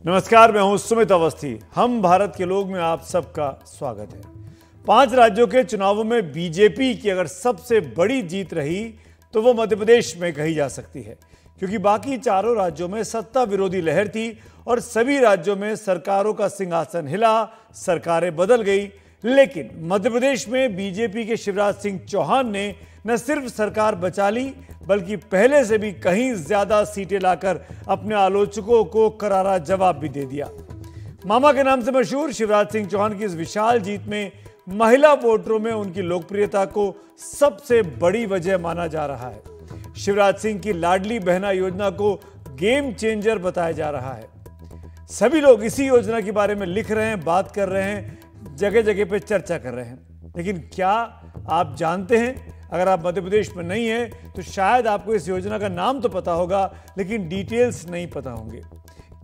नमस्कार, मैं हूं सुमित अवस्थी। हम भारत के लोग में आप सबका स्वागत है। 5 राज्यों के चुनावों में बीजेपी की अगर सबसे बड़ी जीत रही तो वो मध्य प्रदेश में कही जा सकती है, क्योंकि बाकी चारों राज्यों में सत्ता विरोधी लहर थी और सभी राज्यों में सरकारों का सिंहासन हिला, सरकारें बदल गई। लेकिन मध्य प्रदेश में बीजेपी के शिवराज सिंह चौहान ने न सिर्फ सरकार बचा ली, बल्कि पहले से भी कहीं ज्यादा सीटें लाकर अपने आलोचकों को करारा जवाब भी दे दिया। मामा के नाम से मशहूर शिवराज सिंह चौहान की इस विशाल जीत में महिला वोटरों में उनकी लोकप्रियता को सबसे बड़ी वजह माना जा रहा है। शिवराज सिंह की लाडली बहना योजना को गेम चेंजर बताया जा रहा है। सभी लोग इसी योजना के बारे में लिख रहे हैं, बात कर रहे हैं, जगह जगह पे चर्चा कर रहे हैं। लेकिन क्या आप जानते हैं, अगर आप मध्य प्रदेश में नहीं हैं तो शायद आपको इस योजना का नाम तो पता होगा, लेकिन डिटेल्स नहीं पता होंगे।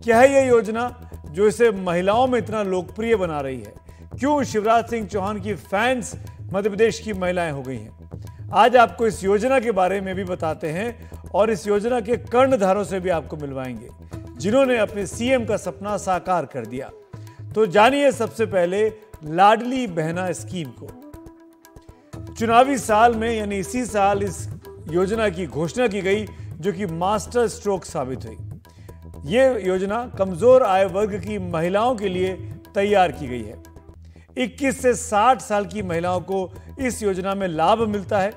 क्या है यह योजना जो इसे महिलाओं में इतना लोकप्रिय बना रही है? क्यों शिवराज सिंह चौहान की फैंस मध्य प्रदेश की महिलाएं हो गई हैं? आज आपको इस योजना के बारे में भी बताते हैं और इस योजना के कर्णधारों से भी आपको मिलवाएंगे, जिन्होंने अपने सीएम का सपना साकार कर दिया। तो जानिए सबसे पहले लाडली बहना स्कीम को। चुनावी साल में यानी इसी साल इस योजना की घोषणा की गई, जो कि मास्टर स्ट्रोक साबित हुई। यह योजना कमजोर आय वर्ग की महिलाओं के लिए तैयार की गई है। 21 से 60 साल की महिलाओं को इस योजना में लाभ मिलता है।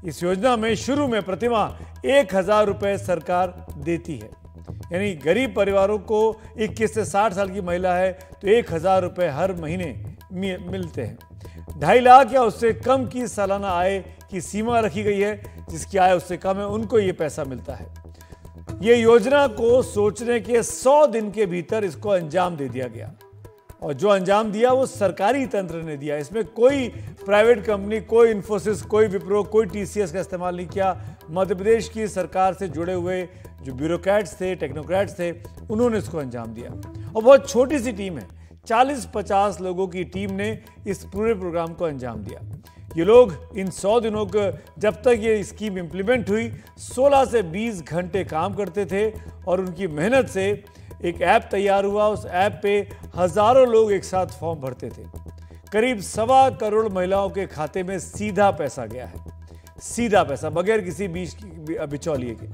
इस योजना में शुरू में प्रतिमाह 1000 रुपए सरकार देती है, यानी गरीब परिवारों को 21 से 60 साल की महिला है तो 1000 रुपए हर महीने मिलते हैं। 2.5 लाख या उससे कम की सालाना आय की सीमा रखी गई है। जिसकी आय उससे कम है उनको ये पैसा मिलता है। ये योजना को सोचने के 100 दिन के भीतर इसको अंजाम दे दिया गया, और जो अंजाम दिया वो सरकारी तंत्र ने दिया। इसमें कोई प्राइवेट कंपनी, कोई इन्फोसिस, कोई विप्रो, कोई टीसीएस का इस्तेमाल नहीं किया। मध्य प्रदेश की सरकार से जुड़े हुए जो ब्यूरोक्रेट्स थे, टेक्नोक्रेट्स थे, उन्होंने इसको अंजाम दिया। और बहुत छोटी सी टीम है, 40-50 लोगों की टीम ने इस पूरे प्रोग्राम को अंजाम दिया। ये लोग इन 100 दिनों को, जब तक ये स्कीम इंप्लीमेंट हुई, 16 से 20 घंटे काम करते थे और उनकी मेहनत से एक ऐप तैयार हुआ। उस ऐप पे हजारों लोग एक साथ फॉर्म भरते थे। करीब 1.25 करोड़ महिलाओं के खाते में सीधा पैसा गया है, सीधा पैसा, बगैर किसी बीच बिचौलिए के।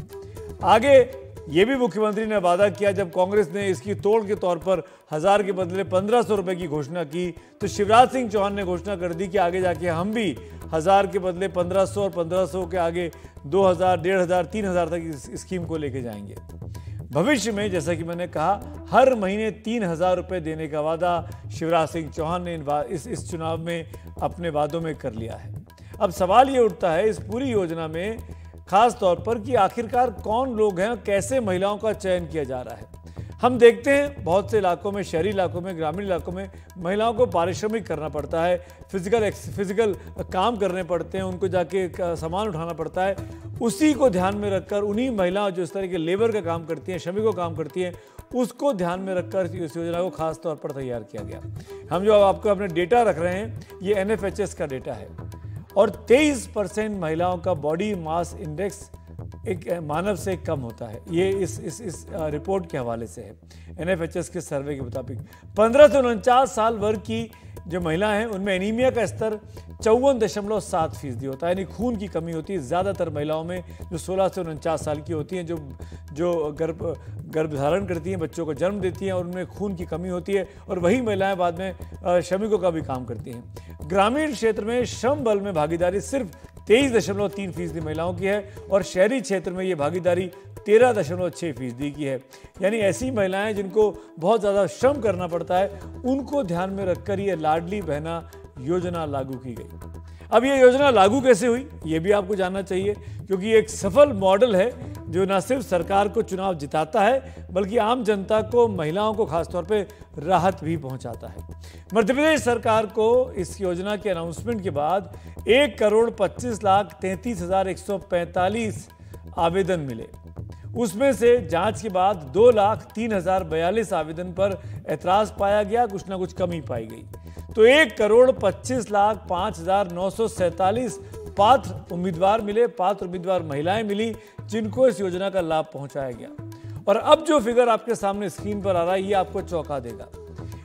आगे ये भी मुख्यमंत्री ने वादा किया, जब कांग्रेस ने इसकी तोड़ के तौर पर 1000 के बदले 1500 रुपए की घोषणा की, तो शिवराज सिंह चौहान ने घोषणा कर दी कि आगे जाके हम भी 1000 के बदले 1500 और 1500 के आगे 2000, 1500, 3000 तक इस स्कीम को लेके जाएंगे। भविष्य में, जैसा कि मैंने कहा, हर महीने 3000 रुपए देने का वादा शिवराज सिंह चौहान ने इस चुनाव में अपने वादों में कर लिया है। अब सवाल ये उठता है इस पूरी योजना में खास तौर पर कि आखिरकार कौन लोग हैं, कैसे महिलाओं का चयन किया जा रहा है। हम देखते हैं बहुत से इलाकों में, शहरी इलाकों में, ग्रामीण इलाकों में महिलाओं को पारिश्रमिक करना पड़ता है, फिजिकल काम करने पड़ते हैं, उनको जाके सामान उठाना पड़ता है। उसी को ध्यान में रखकर उन्हीं महिलाओं जो इस तरह के लेबर का काम करती हैं, श्रमिकों का काम करती हैं, उसको ध्यान में रखकर इस योजना को खास तौर पर तैयार किया गया। हम जो आपको अपने डेटा रख रहे हैं, ये NFHS का डेटा है, और 23% महिलाओं का बॉडी मास इंडेक्स एक मानव से कम होता है। ये इस रिपोर्ट के हवाले से है, NFHS के सर्वे के मुताबिक। 15 से 49 साल वर्ग की जो महिलाएं हैं उनमें एनीमिया का स्तर 54.7% होता है, यानी खून की कमी होती है ज़्यादातर महिलाओं में जो 16 से 49 साल की होती हैं, जो गर्भ धारण करती हैं, बच्चों को जन्म देती हैं, और उनमें खून की कमी होती है। और वही महिलाएं बाद में श्रमिकों का भी काम करती हैं। ग्रामीण क्षेत्र में श्रम बल में भागीदारी सिर्फ 23.3% महिलाओं की है, और शहरी क्षेत्र में ये भागीदारी 13.6% की है। यानी ऐसी महिलाएं जिनको बहुत ज़्यादा श्रम करना पड़ता है, उनको ध्यान में रखकर ये लाडली बहना योजना लागू की गई। अब ये योजना लागू कैसे हुई, ये भी आपको जानना चाहिए, क्योंकि एक सफल मॉडल है जो न सिर्फ सरकार को चुनाव जिताता है, बल्कि आम जनता को, महिलाओं को खासतौर पे राहत भी पहुंचाता है। मध्य प्रदेश सरकार को इस योजना के अनाउंसमेंट के बाद 1,25,33,145 आवेदन मिले। उसमें से जांच के बाद 2,03,042 आवेदन पर ऐतराज पाया गया, कुछ ना कुछ कमी पाई गई। तो 1,25,05,947 पात्र उम्मीदवार मिले, पात्र उम्मीदवार महिलाएं मिली, जिनको इस योजना का लाभ पहुंचाया गया। और अब जो फिगर आपके सामने स्क्रीन पर आ रहा है ये आपको चौंका देगा।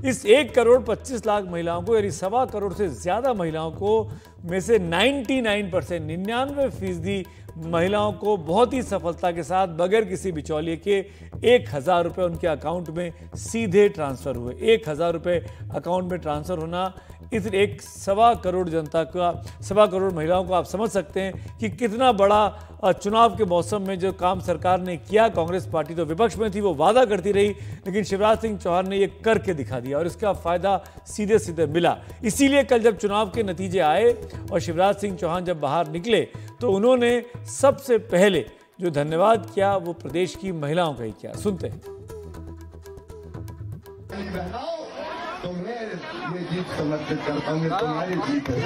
इस 1,25,00,000 महिलाओं को यानी 1.25 करोड़ से ज्यादा महिलाओं को में से 99% 99% महिलाओं को बहुत ही सफलता के साथ बगैर किसी बिचौलिए के 1,000 रुपये उनके अकाउंट में सीधे ट्रांसफर हुए। 1,000 रुपये अकाउंट में ट्रांसफर होना इस 1.25 करोड़ जनता का 1.25 करोड़ महिलाओं को आप समझ सकते हैं कि कितना बड़ा चुनाव के मौसम में जो काम सरकार ने किया। कांग्रेस पार्टी तो विपक्ष में थी, वो वादा करती रही, लेकिन शिवराज सिंह चौहान ने ये करके दिखा दिया और इसका फायदा सीधे सीधे मिला। इसीलिए कल जब चुनाव के नतीजे आए और शिवराज सिंह चौहान जब बाहर निकले तो उन्होंने सबसे पहले जो धन्यवाद किया वो प्रदेश की महिलाओं का ही किया। सुनते हैं। तो मैं ये जीत समर्पित करता हूँ, तुम्हारी जीत है।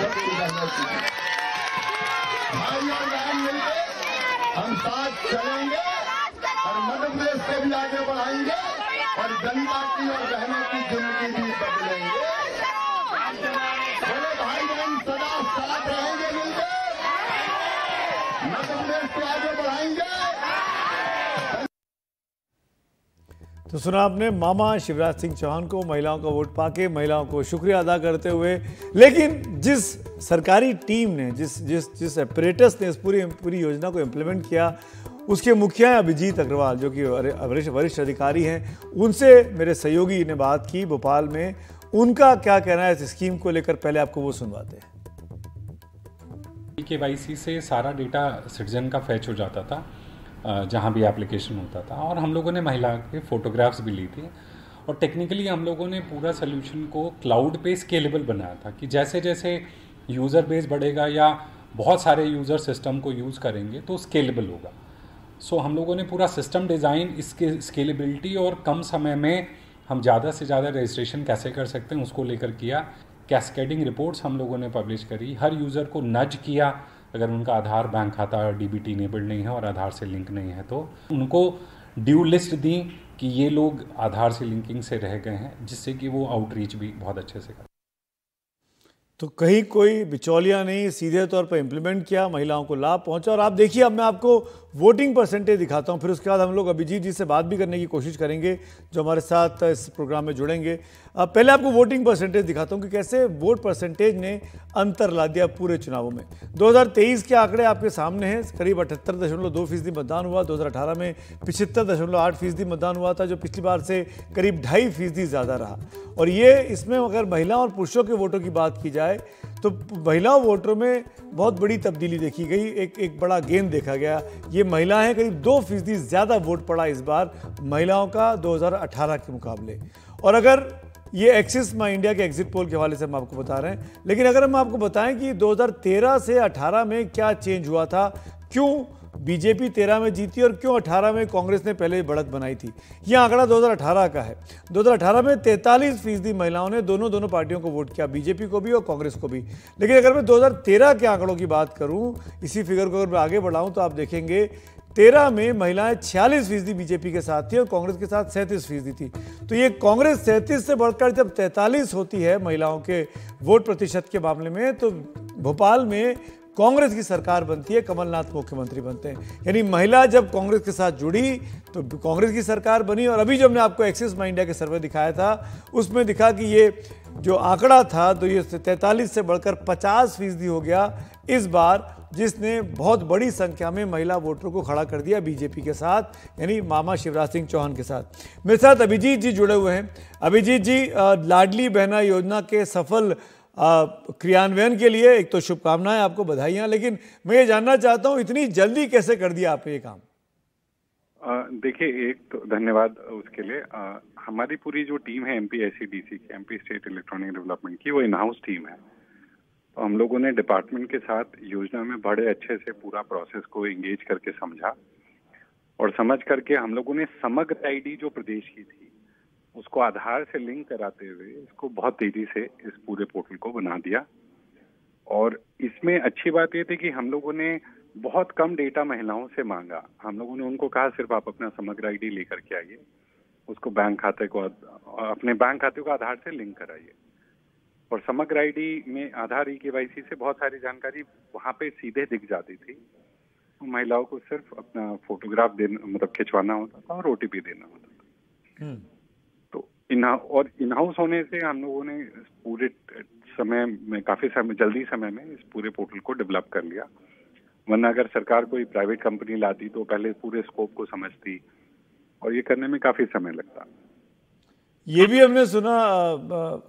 भाई और बहन मिलकर हम साथ चलेंगे और मध्य प्रदेश को भी आगे बढ़ाएंगे और जनता की और बहनों की जिंदगी भी बदलेंगे। बोले भाई बहन सदा साथ रहेंगे, मिलकर मध्य प्रदेश को आगे बढ़ाएंगे। तो सुना आपने मामा शिवराज सिंह चौहान को महिलाओं का वोट पाके महिलाओं को शुक्रिया अदा करते हुए। लेकिन जिस सरकारी टीम ने जिस अपरेटस ने इस पूरी योजना को इम्प्लीमेंट किया उसके मुखिया हैं अभिजीत अग्रवाल, जो कि वरिष्ठ अधिकारी हैं। उनसे मेरे सहयोगी ने बात की भोपाल में। उनका क्या कहना है इस स्कीम को लेकर, पहले आपको वो सुनवाते हैं। KYC से सारा डेटा सिटीजन का फैच हो जाता था जहाँ भी एप्लीकेशन होता था, और हम लोगों ने महिला के फ़ोटोग्राफ्स भी ली थी और टेक्निकली हम लोगों ने पूरा सोल्यूशन को क्लाउड पे स्केलेबल बनाया था कि जैसे जैसे यूज़र बेस बढ़ेगा या बहुत सारे यूज़र सिस्टम को यूज़ करेंगे तो स्केलेबल होगा। सो हम लोगों ने पूरा सिस्टम डिज़ाइन इसके स्केलेबिलिटी और कम समय में हम ज़्यादा से ज़्यादा रजिस्ट्रेशन कैसे कर सकते हैं उसको लेकर किया। कैस्केडिंग रिपोर्ट्स हम लोगों ने पब्लिश करी, हर यूज़र को नज किया अगर उनका आधार बैंक खाता DBT इनेबल्ड नहीं है और आधार से लिंक नहीं है तो उनको ड्यू लिस्ट दी कि ये लोग आधार से लिंकिंग से रह गए हैं, जिससे कि वो आउटरीच भी बहुत अच्छे से कर। तो कहीं कोई बिचौलिया नहीं, सीधे तौर पर इम्प्लीमेंट किया, महिलाओं को लाभ पहुंचा। और आप देखिए, अब मैं आपको वोटिंग परसेंटेज दिखाता हूं, फिर उसके बाद हम लोग अभिजीत जी से बात भी करने की कोशिश करेंगे जो हमारे साथ इस प्रोग्राम में जुड़ेंगे। पहले आपको वोटिंग परसेंटेज दिखाता हूं कि कैसे वोट परसेंटेज ने अंतर ला दिया पूरे चुनावों में। 2023 के आंकड़े आपके सामने हैं। करीब 78.2% मतदान हुआ। 2018 में 75.8% मतदान हुआ था, जो पिछली बार से करीब 2.5% ज़्यादा रहा। और ये इसमें अगर महिला और पुरुषों के वोटों की बात की जाए तो महिला वोटरों में बहुत बड़ी तब्दीली देखी गई। एक बड़ा गेन देखा गया। ये महिलाएं करीब 2% ज़्यादा वोट पड़ा इस बार महिलाओं का 2018 के मुकाबले। और अगर ये एक्सिस माई इंडिया के एग्जिट पोल के हवाले से हम आपको बता रहे हैं, लेकिन अगर हम आपको बताएं कि 2013 से 18 में क्या चेंज हुआ था, क्यों बीजेपी 13 में जीती और क्यों 18 में कांग्रेस ने पहले बढ़त बनाई थी, यह आंकड़ा 2018 का है। 2018 में 43% महिलाओं ने दोनों पार्टियों को वोट किया, बीजेपी को भी और कांग्रेस को भी। लेकिन अगर मैं 2013 के आंकड़ों की बात करूं, इसी फिगर को अगर मैं आगे बढ़ाऊं तो आप देखेंगे 13 में महिलाएं 46% बीजेपी के साथ थी और कांग्रेस के साथ 37% थी। तो ये कांग्रेस 37 से बढ़कर जब 43 होती है महिलाओं के वोट प्रतिशत के मामले में, तो भोपाल में कांग्रेस की सरकार बनती है, कमलनाथ मुख्यमंत्री बनते हैं। यानी महिला जब कांग्रेस के साथ जुड़ी तो कांग्रेस की सरकार बनी। और अभी जो हमने आपको एक्सिस माई इंडिया के सर्वे दिखाया था उसमें दिखा कि ये जो आंकड़ा था तो ये 43 से बढ़कर 50% हो गया इस बार, जिसने बहुत बड़ी संख्या में महिला वोटरों को खड़ा कर दिया बीजेपी के साथ, यानी मामा शिवराज सिंह चौहान के साथ। मेरे साथ अभिजीत जी जुड़े हुए हैं। अभिजीत जी, लाडली बहना योजना के सफल क्रियान्वयन के लिए एक तो शुभकामनाएं, आपको बधाइयां, लेकिन मैं ये जानना चाहता हूं इतनी जल्दी कैसे कर दिया आपने ये काम? देखिए, एक तो धन्यवाद उसके लिए। हमारी पूरी जो टीम है MP SEDC की, MP स्टेट इलेक्ट्रॉनिक डेवलपमेंट की, वो इन हाउस टीम है। तो हम लोगों ने डिपार्टमेंट के साथ योजना में बड़े अच्छे से पूरा प्रोसेस को एंगेज करके समझा और समझ करके हम लोगों ने समग्र ID जो प्रदेश की थी उसको आधार से लिंक कराते हुए इसको बहुत तेजी से इस पूरे पोर्टल को बना दिया। और इसमें अच्छी बात ये थी कि हम लोगों ने बहुत कम डेटा महिलाओं से मांगा। हम लोगों ने उनको कहा सिर्फ आप अपना समग्र ID लेकर के आइए, उसको बैंक खाते को, अपने बैंक खाते को आधार से लिंक कराइए। और समग्र ID में आधार KYC से बहुत सारी जानकारी वहाँ पे सीधे दिख जाती थी। महिलाओं को सिर्फ अपना फोटोग्राफ देना, मतलब खिंचवाना होता था और OTP देना होता था। तो इन हाउस होने से हम लोगों ने पूरे समय में, काफी जल्दी समय में इस पूरे पोर्टल को डेवलप कर लिया। वरना अगर सरकार कोई प्राइवेट कंपनी लाती तो पहले पूरे स्कोप को समझती और ये करने में काफी समय लगता। ये भी हमने सुना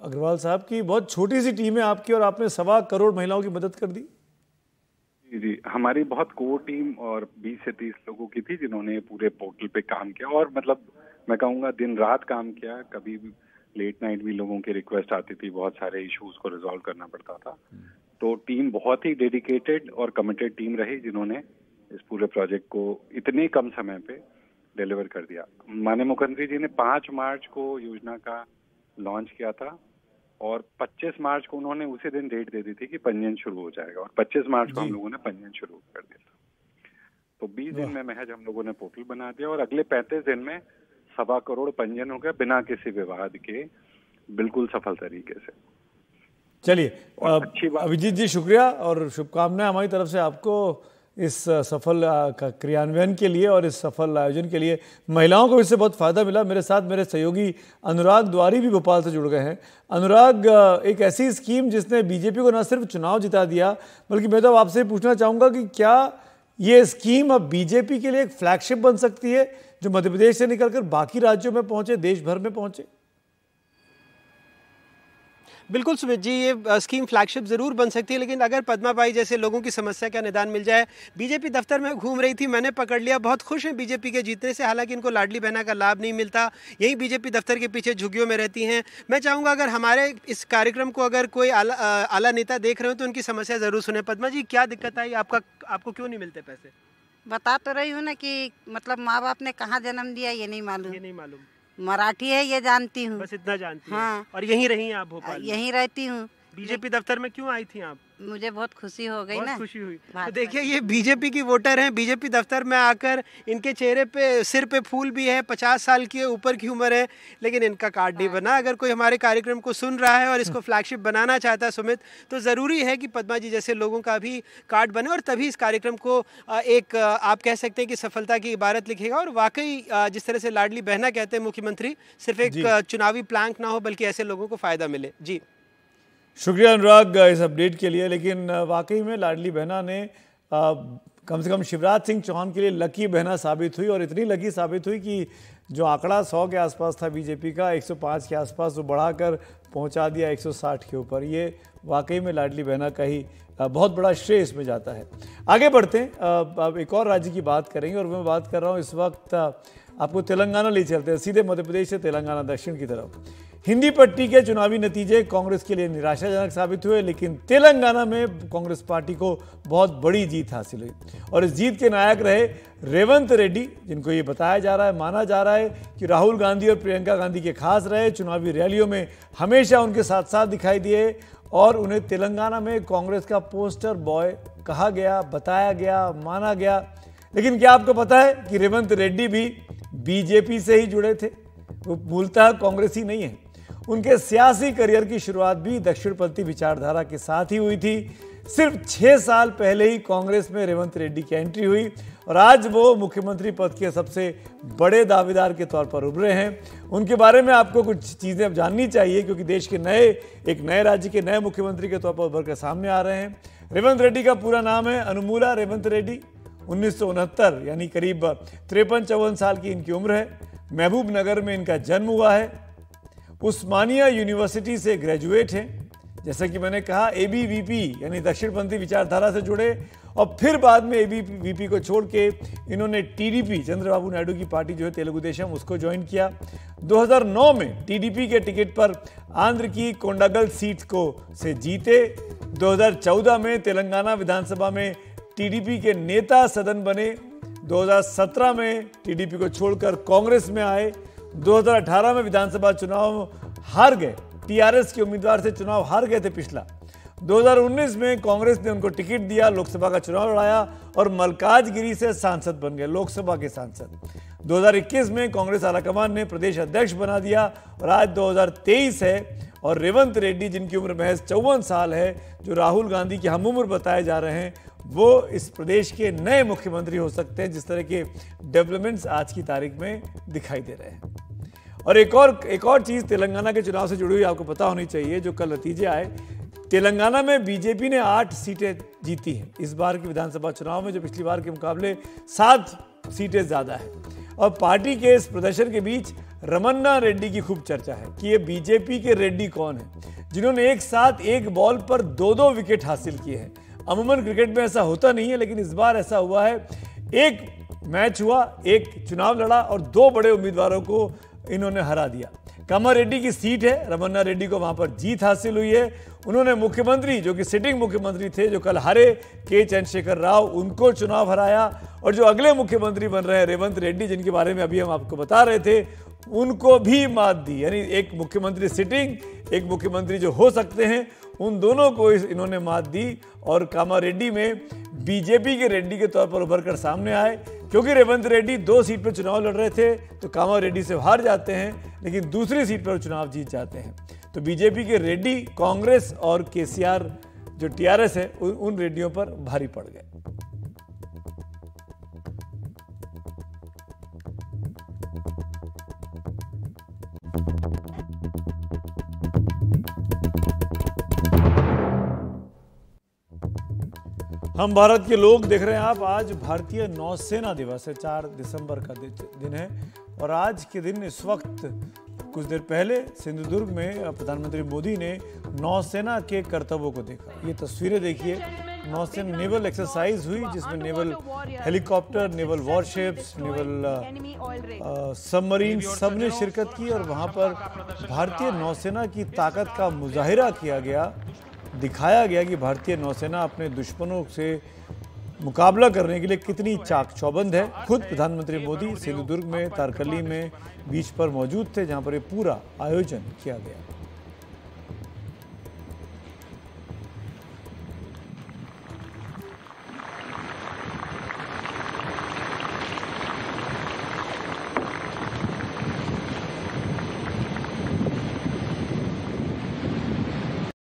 अग्रवाल साहब की बहुत छोटी सी टीम है आपकी और आपने 1.25 करोड़ महिलाओं की मदद कर दी। जी, हमारी बहुत कोर टीम और 20 से 30 लोगों की थी जिन्होंने पूरे पोर्टल पे काम किया और मतलब मैं कहूँगा दिन रात काम किया। कभी भी लेट नाइट भी लोगों की रिक्वेस्ट आती थी, बहुत सारे इश्यूज को रिजॉल्व करना पड़ता था। तो टीम बहुत ही डेडिकेटेड और कमिटेड टीम रही जिन्होंने इस पूरे प्रोजेक्ट को इतने कम समय पे डिलीवर कर दिया। माननीय मुख्यमंत्री जी ने 5 मार्च को योजना का लॉन्च किया था और 25 मार्च को उन्होंने उसी दिन डेट दे दी थी कि पंजीयन शुरू हो जाएगा और 25 मार्च को हम लोगों ने पंजीयन शुरू कर दिया था। तो 20 दिन में महज हम लोगों ने पोर्टल बना दिया और अगले 35 दिन में 1.25 करोड़ पंजीयन हो गया बिना किसी विवाद के, बिल्कुल सफल तरीके से। चलिए अभिजीत जी, शुक्रिया और शुभकामनाएं हमारी तरफ से आपको इस सफल क्रियान्वयन के लिए और इस सफल आयोजन के लिए। महिलाओं को इससे बहुत फ़ायदा मिला। मेरे साथ मेरे सहयोगी अनुराग द्वारी भी भोपाल से जुड़ गए हैं। अनुराग, एक ऐसी स्कीम जिसने बीजेपी को न सिर्फ चुनाव जिता दिया बल्कि मैं तो आपसे पूछना चाहूँगा कि क्या ये स्कीम अब बीजेपी के लिए एक फ्लैगशिप बन सकती है जो मध्य प्रदेश से निकलकर बाकी राज्यों में पहुँचे, देश भर में पहुँचे? बिल्कुल सुमित जी, ये स्कीम फ्लैगशिप ज़रूर बन सकती है, लेकिन अगर पद्मा बाई जैसे लोगों की समस्या का निदान मिल जाए। बीजेपी दफ्तर में घूम रही थी, मैंने पकड़ लिया, बहुत खुश हैं बीजेपी के जीतने से, हालांकि इनको लाडली बहना का लाभ नहीं मिलता, यही बीजेपी दफ्तर के पीछे झुग्गियों में रहती हैं। मैं चाहूँगा अगर हमारे इस कार्यक्रम को अगर कोई आला नेता देख रहे हो तो उनकी समस्या ज़रूर सुने। पद्मा जी, क्या दिक्कत आई आपको क्यों नहीं मिलते पैसे? बता तो रही हूँ ना कि मतलब माँ बाप ने कहाँ जन्म दिया ये नहीं मालूम। मराठी है ये जानती हूँ, बस इतना जानती हूँ। हाँ। और यहीं रही हैं आप भोपाल में? यहीं रहती हूँ। बीजेपी दफ्तर में क्यों आई थी आप? मुझे बहुत खुशी हो गई ना, बहुत खुशी हुई। तो देखिए, ये बीजेपी की वोटर हैं, बीजेपी दफ्तर में आकर इनके चेहरे पे, सिर पे फूल भी है, 50 साल की ऊपर की उम्र है, लेकिन इनका कार्ड नहीं बना। अगर कोई हमारे कार्यक्रम को सुन रहा है और इसको फ्लैगशिप बनाना चाहता है सुमित, तो ज़रूरी है कि पद्मा जी जैसे लोगों का भी कार्ड बने और तभी इस कार्यक्रम को एक आप कह सकते हैं कि सफलता की इबारत लिखेगा। और वाकई जिस तरह से लाडली बहना कहते हैं मुख्यमंत्री, सिर्फ एक चुनावी प्लैंक ना हो बल्कि ऐसे लोगों को फ़ायदा मिले। जी शुक्रिया अनुराग इस अपडेट के लिए। लेकिन वाकई में लाडली बहना ने कम से कम शिवराज सिंह चौहान के लिए लकी बहना साबित हुई और इतनी लकी साबित हुई कि जो आंकड़ा 100 के आसपास था बीजेपी का, 105 के आसपास वो बढ़ाकर पहुंचा दिया 160 के ऊपर। ये वाकई में लाडली बहना का ही बहुत बड़ा श्रेय इसमें जाता है। आगे बढ़ते हैं, अब एक और राज्य की बात करेंगे और मैं बात कर रहा हूँ इस वक्त आपको तेलंगाना ले चलते हैं, सीधे मध्य प्रदेश से तेलंगाना दक्षिण की तरफ। हिंदी पट्टी के चुनावी नतीजे कांग्रेस के लिए निराशाजनक साबित हुए, लेकिन तेलंगाना में कांग्रेस पार्टी को बहुत बड़ी जीत हासिल हुई और इस जीत के नायक रहे रेवंत रेड्डी, जिनको ये बताया जा रहा है, माना जा रहा है कि राहुल गांधी और प्रियंका गांधी के खास रहे, चुनावी रैलियों में हमेशा उनके साथ साथ दिखाई दिए और उन्हें तेलंगाना में कांग्रेस का पोस्टर बॉय कहा गया, बताया गया, माना गया। लेकिन क्या आपको पता है कि रेवंत रेड्डी भी बीजेपी से ही जुड़े थे? वो मूलतः कांग्रेसी नहीं है। उनके सियासी करियर की शुरुआत भी दक्षिणपंथी विचारधारा के साथ ही हुई थी। सिर्फ 6 साल पहले ही कांग्रेस में रेवंत रेड्डी की एंट्री हुई और आज वो मुख्यमंत्री पद के सबसे बड़े दावेदार के तौर पर उभरे हैं। उनके बारे में आपको कुछ चीज़ें अब जाननी चाहिए क्योंकि देश के एक नए राज्य के नए मुख्यमंत्री के तौर पर उभर कर सामने आ रहे हैं। रेवंत रेड्डी का पूरा नाम है अनुमूला रेवंत रेड्डी। 1969 यानी करीब 53-54 साल की इनकी उम्र है। महबूब नगर में इनका जन्म हुआ है। उस्मानिया यूनिवर्सिटी से ग्रेजुएट हैं। जैसा कि मैंने कहा, एबीवीपी यानी दक्षिणपंथी विचारधारा से जुड़े और फिर बाद में एबीवीपी को छोड़ के इन्होंने टीडीपी, चंद्रबाबू नायडू की पार्टी जो है तेलुगु देशम, उसको ज्वाइन किया। 2009 में टीडीपी के टिकट पर आंध्र की कोंडागल सीट को से जीते। 2014 में तेलंगाना विधानसभा में टीडीपी के नेता सदन बने। 2017 में टीडीपी को छोड़कर कांग्रेस में आए। 2018 में विधानसभा चुनाव हार गए, टीआरएस के उम्मीदवार से चुनाव हार गए थे पिछला। 2019 में कांग्रेस ने उनको टिकट दिया, लोकसभा का चुनाव लड़ाया और मलकाजगिरी से सांसद बन गए, लोकसभा के सांसद। 2021 में कांग्रेस आलाकमान ने प्रदेश अध्यक्ष बना दिया और आज 2023 है और रेवंत रेड्डी, जिनकी उम्र महज 54 साल है, जो राहुल गांधी की हमउम्र बताए जा रहे हैं, वो इस प्रदेश के नए मुख्यमंत्री हो सकते हैं, जिस तरह के डेवलपमेंट्स आज की तारीख में दिखाई दे रहे हैं। और एक और चीज़ तेलंगाना के चुनाव से जुड़ी हुई आपको पता होनी चाहिए, जो कल नतीजे आए। तेलंगाना में बीजेपी ने 8 सीटें जीती हैं इस बार की विधानसभा चुनाव में, जो पिछली बार के मुकाबले 7 सीटें ज़्यादा है। और पार्टी के इस प्रदर्शन के बीच रमन्ना रेड्डी की खूब चर्चा है कि ये बीजेपी के रेड्डी कौन है, जिन्होंने एक साथ एक बॉल पर 2-2 विकेट हासिल किए हैं। अमूमन क्रिकेट में ऐसा होता नहीं है, लेकिन इस बार ऐसा हुआ है। एक मैच हुआ, एक चुनाव लड़ा और 2 बड़े उम्मीदवारों को इन्होंने हरा दिया। कामारेड्डी की सीट है, रमन्ना रेड्डी को वहां पर जीत हासिल हुई है। उन्होंने मुख्यमंत्री, जो कि सिटिंग मुख्यमंत्री थे, जो कल हारे, के चंद्रशेखर राव, उनको चुनाव हराया। और जो अगले मुख्यमंत्री बन रहे हैं रेवंत रेड्डी, जिनके बारे में अभी हम आपको बता रहे थे, उनको भी मात दी। यानी एक मुख्यमंत्री सिटिंग, एक मुख्यमंत्री जो हो सकते हैं, उन दोनों को इन्होंने मात दी। और कामारेड्डी में बीजेपी के रेड्डी के तौर पर उभर कर सामने आए, क्योंकि रेवंत रेड्डी 2 सीट पर चुनाव लड़ रहे थे, तो कामारेड्डी से हार जाते हैं, लेकिन दूसरी सीट पर चुनाव जीत जाते हैं। तो बीजेपी के रेड्डी कांग्रेस और केसीआर जो टीआरएस है, उन रेड्डियों पर भारी पड़ गए। हम भारत के लोग देख रहे हैं आप, आज भारतीय नौसेना दिवस है, 4 दिसंबर का दिन है। और आज के दिन, इस वक्त कुछ देर पहले सिंधुदुर्ग में प्रधानमंत्री मोदी ने नौसेना के कर्तव्यों को देखा। ये तस्वीरें देखिए, नौसेना नेवल एक्सरसाइज हुई, जिसमें naval helicopter, naval warships, naval submarine सब ने शिरकत की। और वहाँ पर भारतीय नौसेना की ताकत का मुजाहिरा किया गया, दिखाया गया कि भारतीय नौसेना अपने दुश्मनों से मुकाबला करने के लिए कितनी चाक चौबंद है। खुद प्रधानमंत्री मोदी सिंधुदुर्ग में, तारकली में बीच पर मौजूद थे, जहां पर ये पूरा आयोजन किया गया।